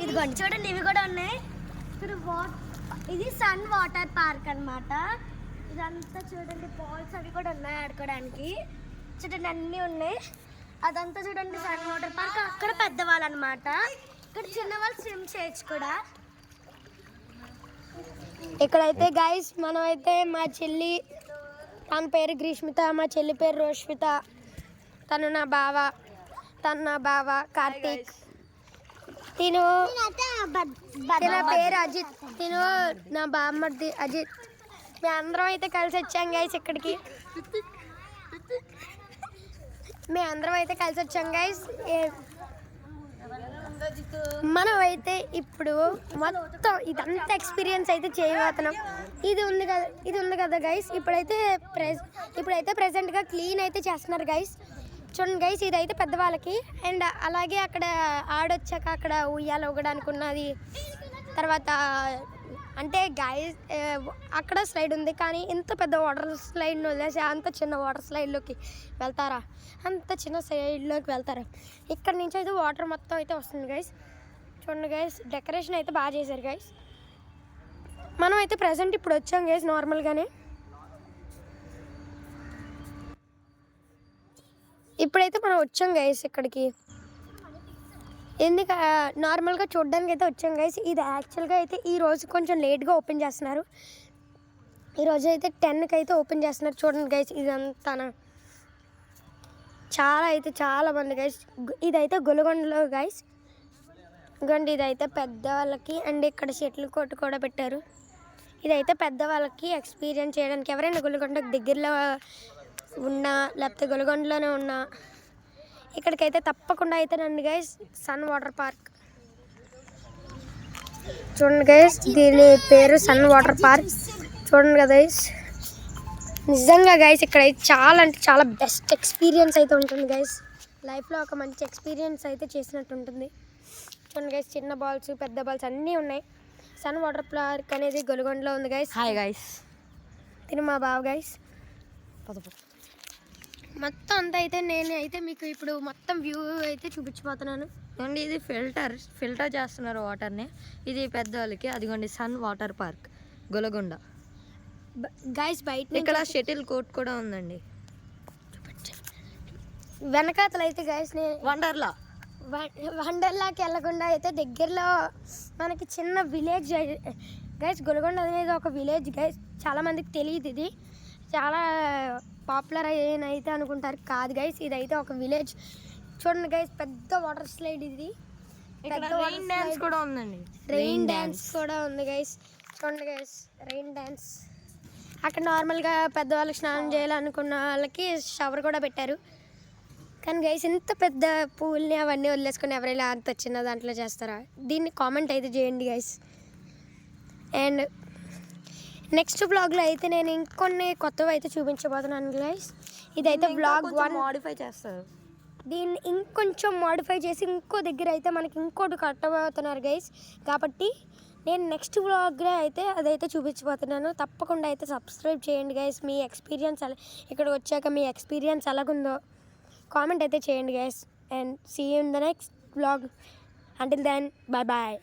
ఇదిగోండి చూడండి, ఇవి కూడా ఉన్నాయి. ఇది సన్ వాటర్ పార్క్ అన్నమాట. ఇదంతా చూడండి, బాల్స్ అవి కూడా ఉన్నాయి ఆడుకోవడానికి. చూడండి అన్నీ ఉన్నాయి. అదంతా చూడండి సన్ వాటర్ పార్క్. అక్కడ పెద్దవాళ్ళు అనమాట, ఇక్కడ చిన్నవాళ్ళు స్విమ్ చేయొచ్చు కూడా. ఇక్కడైతే గైస్ మనమైతే మా చెల్లి, తన పేరు గ్రీష్మిత, మా చెల్లి పేరు రోష్మిత, తను నా బావ కార్తీక్, తిను తన పేరు అజిత్, తిను నా బామ్మర్ది అజిత్. మేము అందరం అయితే కలిసి వచ్చాం గైస్ ఇక్కడికి. మనం అయితే ఇప్పుడు మొత్తం ఇదంతా ఎక్స్పీరియన్స్ అయితే చేయబోతున్నాం. ఇది ఉంది కదా గైస్, ఇప్పుడైతే ప్రెసెంట్గా క్లీన్ అయితే చేస్తున్నారు గైస్. చూడండి గైస్, ఇదైతే పెద్దవాళ్ళకి. అండ్ అలాగే అక్కడ ఆడొచ్చాక అక్కడ ఉయ్యాలు ఊగడానికి ఉన్నది. తర్వాత అంటే గైస్ అక్కడ స్లైడ్ ఉంది, కానీ ఇంత పెద్ద వాటర్ స్లైడ్ని వదిలేసి అంత చిన్న వాటర్ స్లైడ్లోకి వెళ్తారా? అంత చిన్న స్లైడ్లోకి వెళ్తారా? ఇక్కడ నుంచి అయితే వాటర్ మొత్తం అయితే వస్తుంది గైస్. చూడండి గైస్, డెకరేషన్ అయితే బాగా చేశారు గైస్. మనం అయితే ప్రజెంట్ ఇప్పుడు వచ్చాం గైస్ నార్మల్గానే. ఇప్పుడైతే మనం వచ్చాం గైస్ ఇక్కడికి. నార్మల్గా చూడడానికి అయితే వచ్చాం గైస్. ఇది యాక్చువల్గా అయితే ఈరోజు కొంచెం లేట్గా ఓపెన్ చేస్తున్నారు. ఈరోజు అయితే 10కి అయితే ఓపెన్ చేస్తున్నారు. చూడండి గైస్, ఇదంతా చాలా మంది గైస్. ఇదైతే గొలుగొండలో గైస్. ఇదిగోండి, ఇదైతే పెద్దవాళ్ళకి. అండ్ ఇక్కడ షటిల్ కోర్టు కూడా పెట్టారు. ఇదైతే పెద్దవాళ్ళకి ఎక్స్పీరియన్స్ చేయడానికి. ఎవరైనా గొలుగొండకు దగ్గరలో ఉన్నా లేకపోతే గొలుగొండలోనే ఉన్నా ఇక్కడికైతే తప్పకుండా అయితే రండి గైస్. సన్ వాటర్ పార్క్ చూడండి గైస్, దీని పేరు సన్ వాటర్ పార్క్. చూడండి కదా గైస్, నిజంగా గైస్ ఇక్కడ చాలా అంటే చాలా బెస్ట్ ఎక్స్పీరియన్స్ అయితే ఉంటుంది గైస్. లైఫ్లో ఒక మంచి ఎక్స్పీరియన్స్ అయితే చేసినట్టు ఉంటుంది. చూడండి గైస్, చిన్న బాల్స్ పెద్ద బాల్స్ అన్నీ ఉన్నాయి. సన్ వాటర్ పార్క్ అనేది గొలుగొండలో ఉంది గైస్. హాయ్ గైస్, తిను మా బావ గైస్. మొత్తం అంతా అయితే నేను అయితే మీకు ఇప్పుడు మొత్తం వ్యూ అయితే చూపించిపోతున్నాను. అండి ఇది ఫిల్టర్ చేస్తున్నారు వాటర్ని. ఇది పెద్దవాళ్ళకి. అదిగోండి సన్ వాటర్ పార్క్ గొలగొండ గైస్. బయట ఇక్కడ షటిల్ కోర్ట్ కూడా ఉందండి. వెనకాతలు అయితే గైస్ నేను వండర్లాకి వెళ్ళకుండా అయితే దగ్గరలో మనకి చిన్న విలేజ్ గైస్. గొలగొండ అనేది ఒక విలేజ్ గైస్. చాలామందికి తెలియదు, ఇది చాలా పాపులర్ అయితే అనుకుంటారు. కాదు గైస్, ఇదైతే ఒక విలేజ్. చూడండి గైస్, పెద్ద వాటర్ స్లైడ్ ఇది. రెయిన్ డాన్స్ కూడా ఉందండి. రెయిన్ డాన్స్ కూడా ఉంది గైస్. చూడండి గైస్, రెయిన్ డాన్స్. అక్కడ నార్మల్గా పెద్దవాళ్ళకి స్నానం చేయాలనుకున్న వాళ్ళకి షవర్ కూడా పెట్టారు. కానీ గైస్, ఇంత పెద్ద పూల్ని అవన్నీ వదిలేసుకొని ఎవరైనా అంత చిన్న దాంట్లో చేస్తారా? దీన్ని కామెంట్ అయితే చేయండి గైస్. అండ్ నెక్స్ట్ బ్లాగ్లో అయితే నేను ఇంకొన్ని కొత్తవి అయితే చూపించబోతున్నాను గైస్. ఇదైతే బ్లాగ్ 1 మోడిఫై చేస్తారు. దీన్ని ఇంకొంచెం మోడిఫై చేసి ఇంకో దగ్గర అయితే మనకి ఇంకోటి కట్టబోతున్నారు గైస్. కాబట్టి నేను నెక్స్ట్ బ్లాగ్లో అయితే అదైతే చూపించబోతున్నాను. తప్పకుండా అయితే సబ్స్క్రైబ్ చేయండి గైస్. మీ ఎక్స్పీరియన్స్ ఇక్కడికి వచ్చాక మీ ఎక్స్పీరియన్స్ ఎలాగుందో కామెంట్ అయితే చేయండి guys. And see you in the next blog. Until then, bye bye.